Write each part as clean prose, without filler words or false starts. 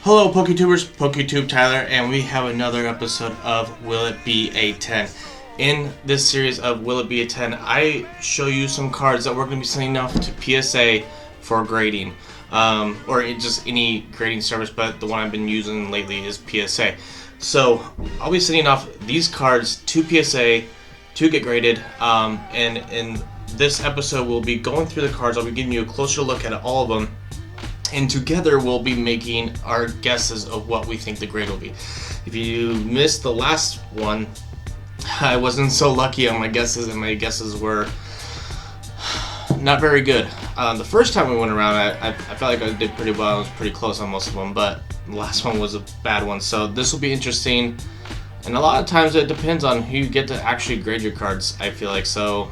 Hello PokeTubers, PokeTube Tyler, and we have another episode of Will It Be a 10? In this series of Will It Be a 10, I show you some cards that we're going to be sending off to PSA for grading, or just any grading service, but the one I've been using lately is PSA. So I'll be sending off these cards to PSA to get graded, and in this episode we'll be going through the cards. I'll be giving you a closer look at all of them, and together we'll be making our guesses of what we think the grade will be. If you missed the last one, I wasn't so lucky on my guesses, and my guesses were not very good. The first time we went around, I felt like I did pretty well. I was pretty close on most of them, but the last one was a bad one. So this will be interesting, and a lot of times it depends on who you get to actually grade your cards, I feel like. So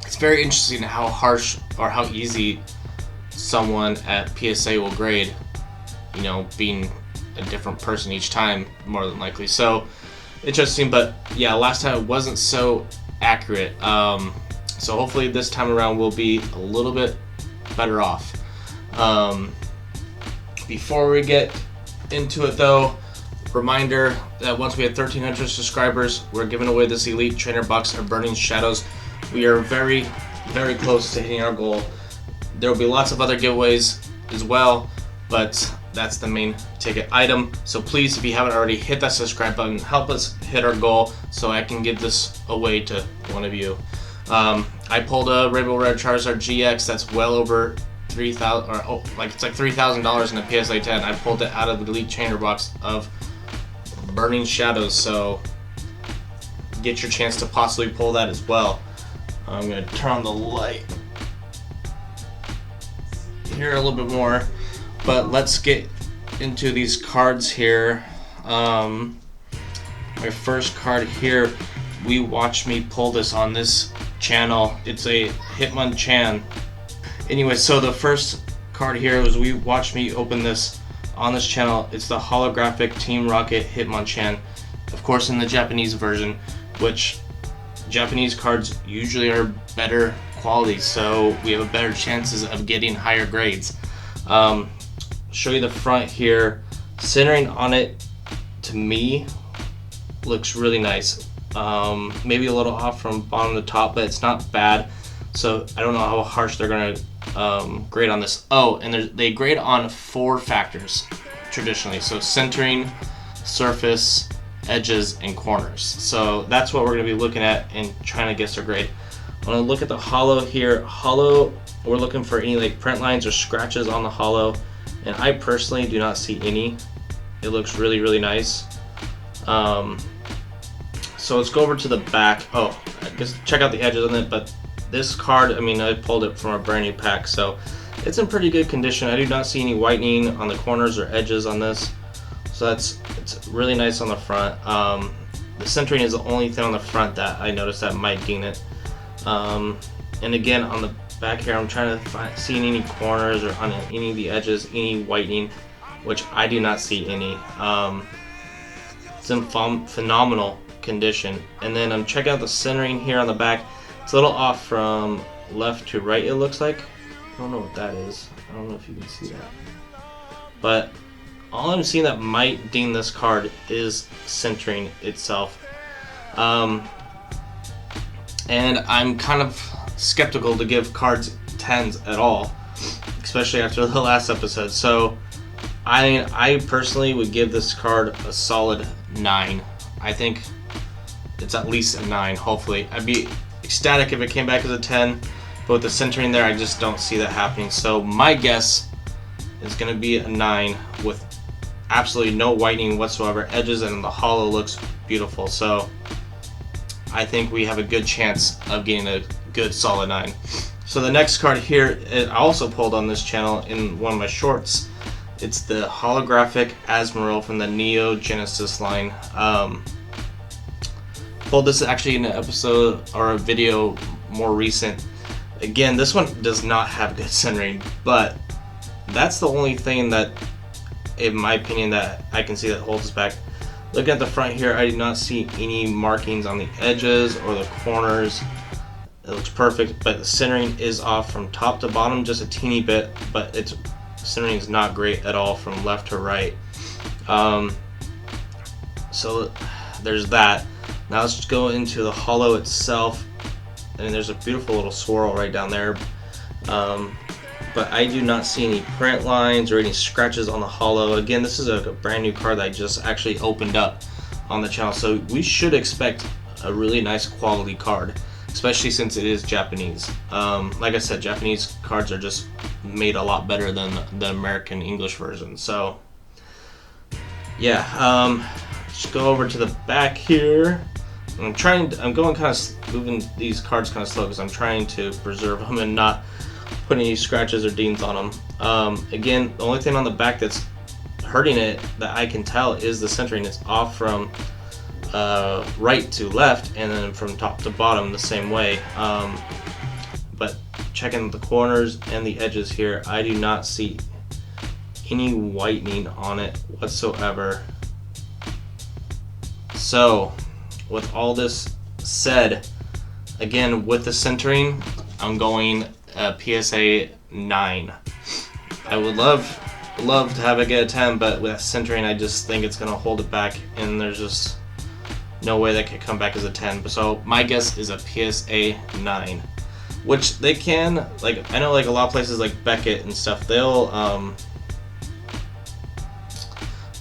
it's very interesting how harsh or how easy someone at PSA will grade, you know, being a different person each time, more than likely. So interesting, but yeah, last time it wasn't so accurate. So hopefully this time around we'll be a little bit better off. Before we get into it though, reminder that once we have 1,300 subscribers, we're giving away this Elite Trainer box of Burning Shadows. We are very, very close to hitting our goal. There will be lots of other giveaways as well, but that's the main ticket item. So please, if you haven't already, hit that subscribe button. Help us hit our goal so I can give this away to one of you. I pulled a Rainbow Rare Charizard GX that's well over 3,000, or it's like $3,000 in the PSA 10. I pulled it out of the Elite Trainer box of Burning Shadows, so get your chance to possibly pull that as well. I'm gonna turn on the light here a little bit more, but let's get into these cards here. My first card here, we watched me pull this on this channel. It's a Hitmonchan. Anyway, so the first card here was we watched me open this on this channel. It's the Holographic Team Rocket Hitmonchan, of course in the Japanese version, which Japanese cards usually are better quality, so we have a better chances of getting higher grades. Show you the front here. Centering on it, to me, looks really nice. Maybe a little off from bottom to top, but it's not bad. So I don't know how harsh they're gonna grade on this. Oh, and they grade on 4 factors traditionally. So centering, surface, edges, and corners. So that's what we're going to be looking at and trying to guess our grade. I'm going to look at the holo here. Holo, we're looking for any like print lines or scratches on the holo, and I personally do not see any. It looks really, really nice. So let's go over to the back. Oh, I guess check out the edges on it, but this card, I mean, I pulled it from a brand new pack, so it's in pretty good condition. I do not see any whitening on the corners or edges on this. So it's really nice on the front. The centering is the only thing on the front that I noticed that might ding it. And again, on the back here, I'm trying to see any corners or on any of the edges, any whitening, which I do not see any. It's in phenomenal condition. And then I'm checking out the centering here on the back. It's a little off from left to right, it looks like. I don't know what that is. I don't know if you can see that. But all I'm seeing that might ding this card is centering itself. And I'm kind of skeptical to give cards 10s at all, especially after the last episode. So I personally would give this card a solid 9. I think it's at least a 9, hopefully. I'd be ecstatic if it came back as a 10, but with the centering there, I just don't see that happening. So my guess is going to be a 9 with absolutely no whitening whatsoever. Edges and the holo looks beautiful. So I think we have a good chance of getting a good solid 9. So the next card here, I also pulled on this channel in one of my shorts. It's the Holographic Asmore from the Neo Genesis line. Pulled this actually in an episode or a video more recent. Again, this one does not have good centering, but that's the only thing that, in my opinion, that I can see that holds us back. Looking at the front here, I do not see any markings on the edges or the corners. It looks perfect, but the centering is off from top to bottom just a teeny bit, but it's Centering is not great at all from left to right. So there's that. Now let's just go into the holo itself. And there's a beautiful little swirl right down there. But I do not see any print lines or any scratches on the holo. Again, this is a brand new card that I just actually opened up on the channel. So we should expect a really nice quality card, especially since it is Japanese. Like I said, Japanese cards are just made a lot better than the American English version. So yeah, just go over to the back here. I'm going kind of moving these cards kind of slow because I'm trying to preserve them and not put any scratches or dings on them. Again, the only thing on the back that's hurting it that I can tell is the centering. It's off from right to left and then from top to bottom the same way. But checking the corners and the edges here, I do not see any whitening on it whatsoever. So with all this said, again, with the centering, I'm going PSA 9. I would love to have it get a 10, but with centering, I just think it's going to hold it back, and there's just no way that could come back as a 10. So my guess is a PSA 9, which they can, like, I know like a lot of places like Beckett and stuff, they'll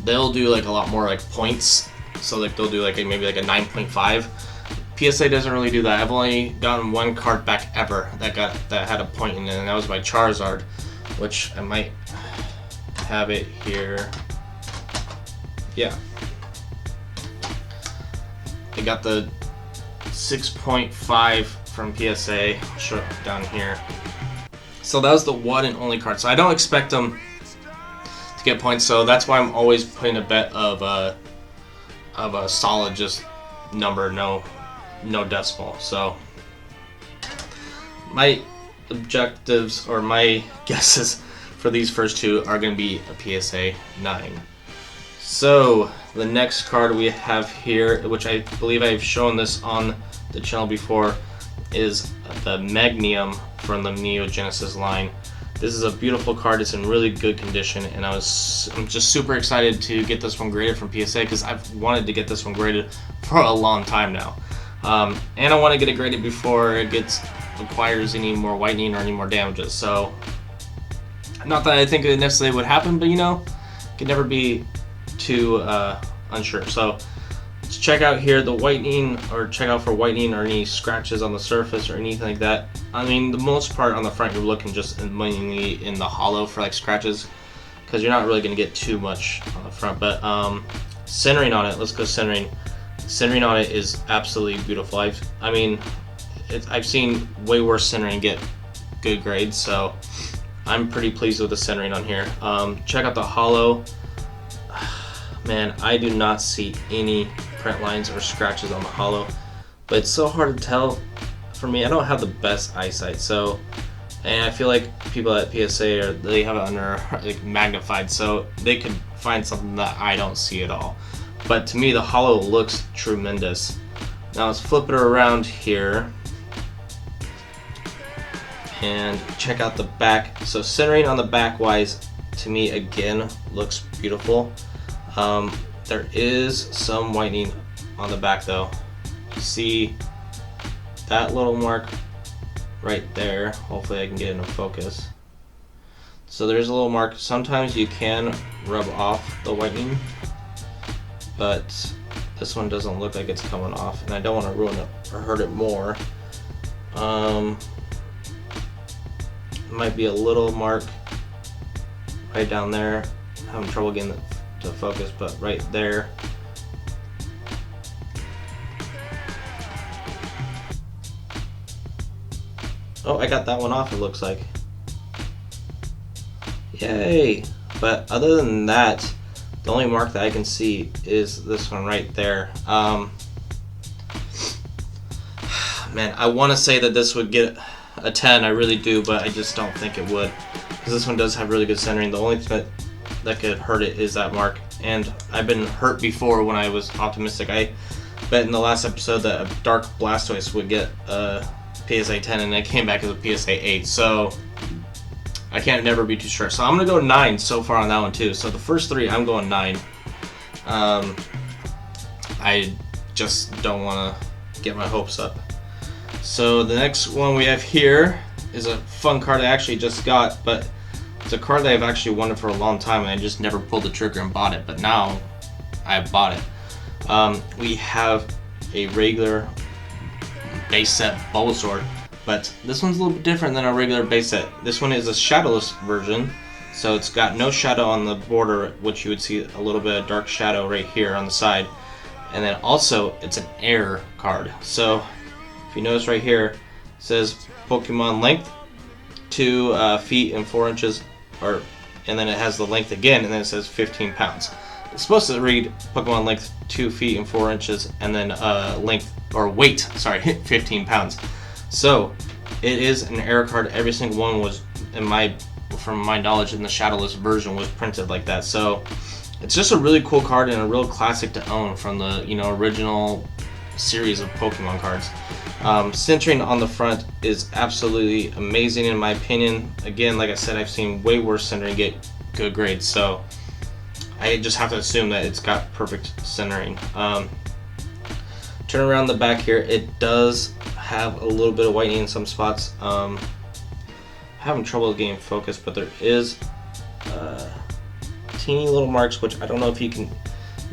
do like a lot more like points. So like they'll do like maybe like a 9.5. PSA doesn't really do that. I've only gotten one card back ever that had a point in it, and that was my Charizard, which I might have it here. Yeah, I got the 6.5 from PSA. I'll show it down here. So that was the one and only card. So I don't expect them to get points. So that's why I'm always putting a bet of a solid just number, no decimal. So my objectives or my guesses for these first two are going to be a PSA 9. So the next card we have here, which I believe I've shown this on the channel before, is the Magnion from the Neo Genesis line. This is a beautiful card. It's in really good condition, and I'm just super excited to get this one graded from PSA because I've wanted to get this one graded for a long time now. And I want to get it graded before it acquires any more whitening or any more damages. So, not that I think it necessarily would happen, but you know, could never be too unsure. So, let's check out here the whitening, or check out for whitening or any scratches on the surface or anything like that. I mean, the most part on the front, you're looking just mainly in the holo for like scratches, because you're not really going to get too much on the front. But centering on it, let's go centering. Centering on it is absolutely beautiful. I've seen way worse centering get good grades, so I'm pretty pleased with the centering on here. Check out the holo. Man, I do not see any print lines or scratches on the holo, but it's so hard to tell. For me, I don't have the best eyesight, so, and I feel like people at PSA they have it under like magnified, so they could find something that I don't see at all. But to me, the holo looks tremendous. Now let's flip it around here and check out the back. So centering on the back wise, to me again looks beautiful. There is some whitening on the back though. You see that little mark right there. Hopefully I can get it into focus. So there's a little mark. Sometimes you can rub off the whitening, but this one doesn't look like it's coming off, and I don't want to ruin it or hurt it more. Might be a little mark right down there. Having trouble getting it to focus, but right there. Oh, I got that one off, it looks like. Yay! But other than that, the only mark that I can see is this one right there. Man, I want to say that this would get a 10, I really do, but I just don't think it would. Because this one does have really good centering. The only thing that could hurt it is that mark. And I've been hurt before when I was optimistic. I bet in the last episode that a Dark Blastoise would get a PSA 10, and it came back as a PSA 8. So I can't never be too sure. So I'm gonna go 9 so far on that one too. So the first 3, I'm going 9. I just don't want to get my hopes up. So the next one we have here is a fun card I actually just got, but it's a card that I've actually wanted for a long time, and I just never pulled the trigger and bought it. But now I bought it. We have a regular base set Bulbasaur, but this one's a little bit different than a regular base set. This one is a shadowless version, so it's got no shadow on the border, which you would see a little bit of dark shadow right here on the side. And then also it's an air card. So if you notice right here, it says Pokemon length 2 feet and 4 inches, and then it has the length again, and then it says 15 pounds. It's supposed to read Pokemon length 2 feet and 4 inches, and then weight, sorry, 15 pounds. So it is an air card. Every single one was, from my knowledge, in the shadowless version was printed like that. So it's just a really cool card and a real classic to own from the original series of Pokemon cards. Centering on the front is absolutely amazing in my opinion. Again, like I said, I've seen way worse centering get good grades, so I just have to assume that it's got perfect centering. Turn around the back here, it does have a little bit of whitening in some spots. Having trouble getting focus, but there is teeny little marks, which I don't know if you can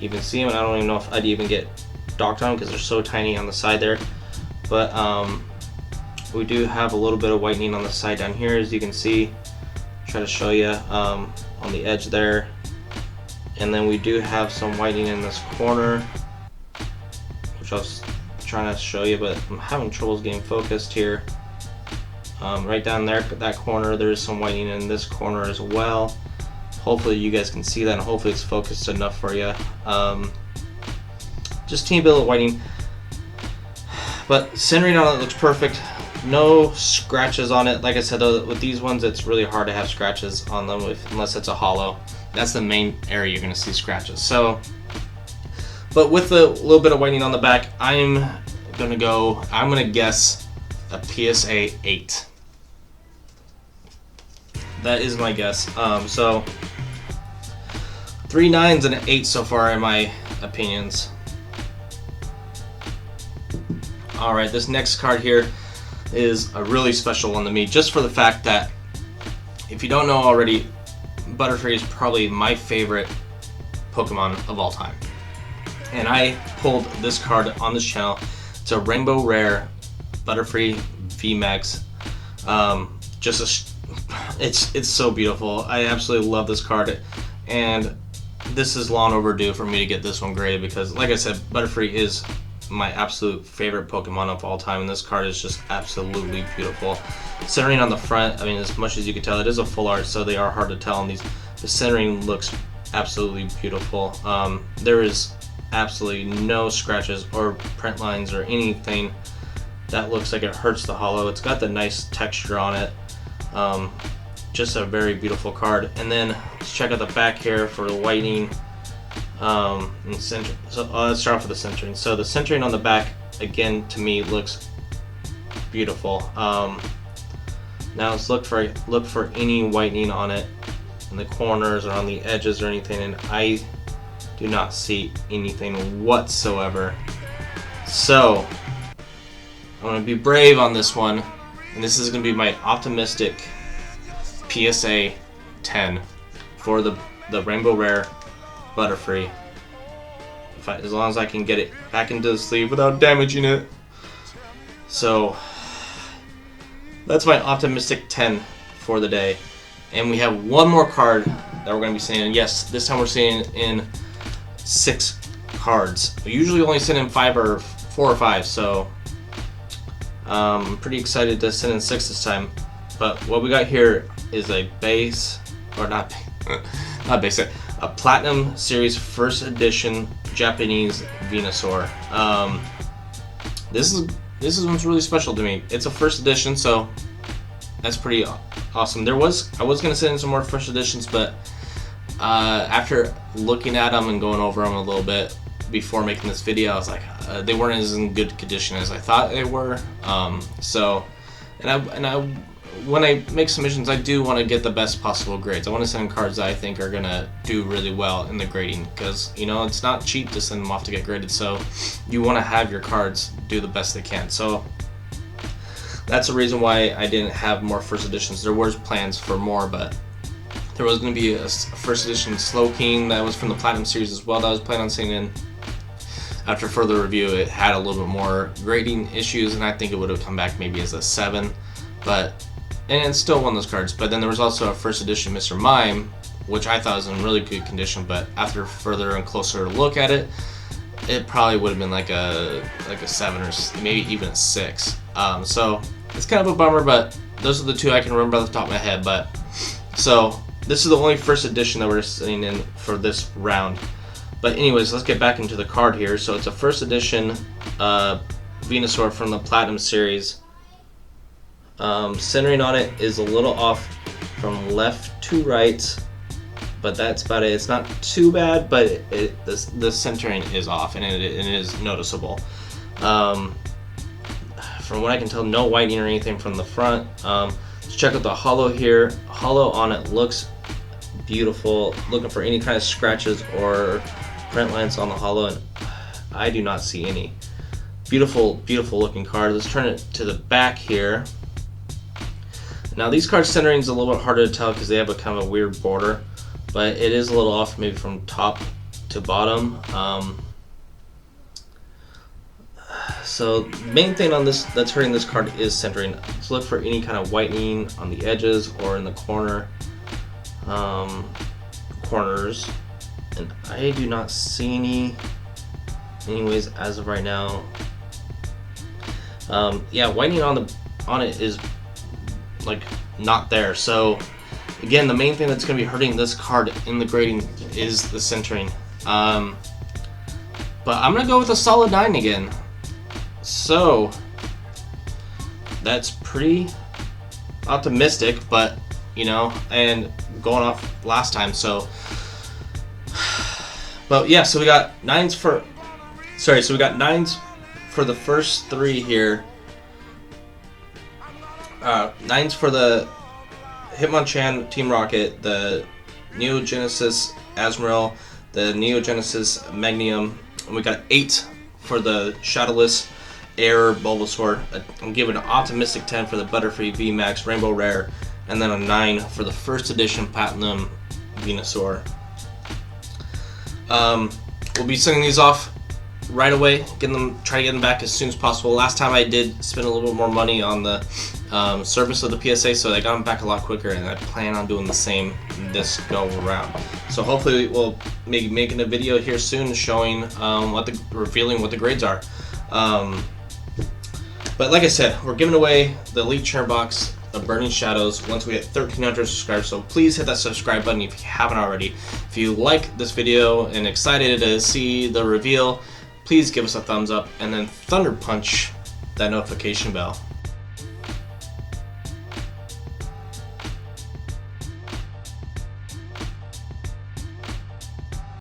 even see them, and I don't even know if I'd even get docked on because they're so tiny on the side there. But we do have a little bit of whitening on the side down here, as you can see. Try to show you on the edge there. And then we do have some whitening in this corner, which I was trying to show you, but I'm having troubles getting focused here. Right down there, that corner, there is some whitening in this corner as well. Hopefully you guys can see that, and hopefully it's focused enough for you. Just teeny bit of whitening, but centering on it looks perfect. No scratches on it. Like I said, though, with these ones it's really hard to have scratches on them unless it's a hollow. That's the main area you're going to see scratches. So, but with a little bit of whitening on the back, I'm going to guess a PSA 8. That is my guess. So 3 9s and an 8 so far in my opinions. Alright, this next card here is a really special one to me, just for the fact that, if you don't know already, Butterfree is probably my favorite Pokemon of all time. And I pulled this card on this channel. It's a Rainbow Rare Butterfree VMAX. It's so beautiful. I absolutely love this card, and this is long overdue for me to get this one graded because, like I said, Butterfree is my absolute favorite Pokemon of all time, and this card is just absolutely beautiful. Centering on the front, I mean, as much as you can tell, it is a full art, so they are hard to tell on these. The centering looks absolutely beautiful. There is absolutely no scratches or print lines or anything that looks like it hurts the hollow. It's got the nice texture on it. Just a very beautiful card. And then let's check out the back here for the whitening. And center. So let's start off with the centering. So the centering on the back, again, to me looks beautiful. Now let's look for any whitening on it in the corners or on the edges or anything, and I do not see anything whatsoever. So I'm going to be brave on this one, and this is going to be my optimistic PSA 10 for the Rainbow Rare Butterfree. As long as I can get it back into the sleeve without damaging it. So that's my optimistic 10 for the day. And we have one more card that we're going to be seeing. And yes, this time we're seeing in 6 cards. We usually only send in 5 or 4 or 5, so I'm pretty excited to send in 6 this time. But what we got here is a base, or not base, a Platinum Series First Edition Japanese Venusaur. This is one's really special to me. It's a first edition, so that's pretty awesome. I was gonna send in some more first editions, but after looking at them and going over them a little bit before making this video, I was like, they weren't as in good condition as I thought they were. So, and I when I make submissions, I do want to get the best possible grades. I want to send cards that I think are going to do really well in the grading, because, you know, it's not cheap to send them off to get graded, so you want to have your cards do the best they can. So that's the reason why I didn't have more first editions. There was plans for more, but there was going to be a first edition Slowking that was from the Platinum series as well that I was planning on sending in. After further review, it had a little bit more grading issues, and I think it would have come back maybe as a 7, but and it's still one of those cards. But then there was also a first edition Mr. Mime, which I thought was in really good condition, but after further and closer look at it, it probably would have been like a 7 or maybe even a 6. So it's kind of a bummer, but those are the two I can remember off the top of my head. But so this is the only first edition that we're sending in for this round. But anyways, let's get back into the card here. So it's a first edition Venusaur from the Platinum series. Centering on it is a little off from left to right, but that's about it. It's not too bad, but the centering is off, and it is noticeable. From what I can tell, no whitening or anything from the front. Let's check out the holo here. Holo on it looks beautiful. Looking for any kind of scratches or print lines on the holo, and I do not see any. Beautiful, beautiful looking card. Let's turn it to the back here. Now these cards centering is a little bit harder to tell because they have a kind of a weird border, but it is a little off maybe from top to bottom. So main thing on this that's hurting this card is centering. Let's look for any kind of whitening on the edges or in the corners, and I do not see any anyways as of right now. Yeah, whitening on it is like not there. So again, the main thing that's going to be hurting this card in the grading is the centering. But I'm going to go with a solid 9 again. So that's pretty optimistic, but you know, and going off last time. So but yeah, so we got 9s for so we got 9s for the first 3 here. 9s for the Hitmonchan Team Rocket, the Neo Genesis Asmore, the Neo Genesis Magnion, and we got 8 for the Shadowless Air Bulbasaur. I'm giving an optimistic 10 for the Butterfree VMAX Rainbow Rare, and then a 9 for the first edition Platinum Venusaur. We'll be sending these off right away, try to get them back as soon as possible. Last time I did spend a little bit more money on the service of the PSA, so I got them back a lot quicker, and I plan on doing the same this go around. So hopefully we'll be making a video here soon showing revealing what the grades are. But like I said, we're giving away the Elite Charm Box of Burning Shadows once we hit 1,300 subscribers, so please hit that subscribe button if you haven't already. If you like this video and excited to see the reveal, please give us a thumbs up and then thunder punch that notification bell.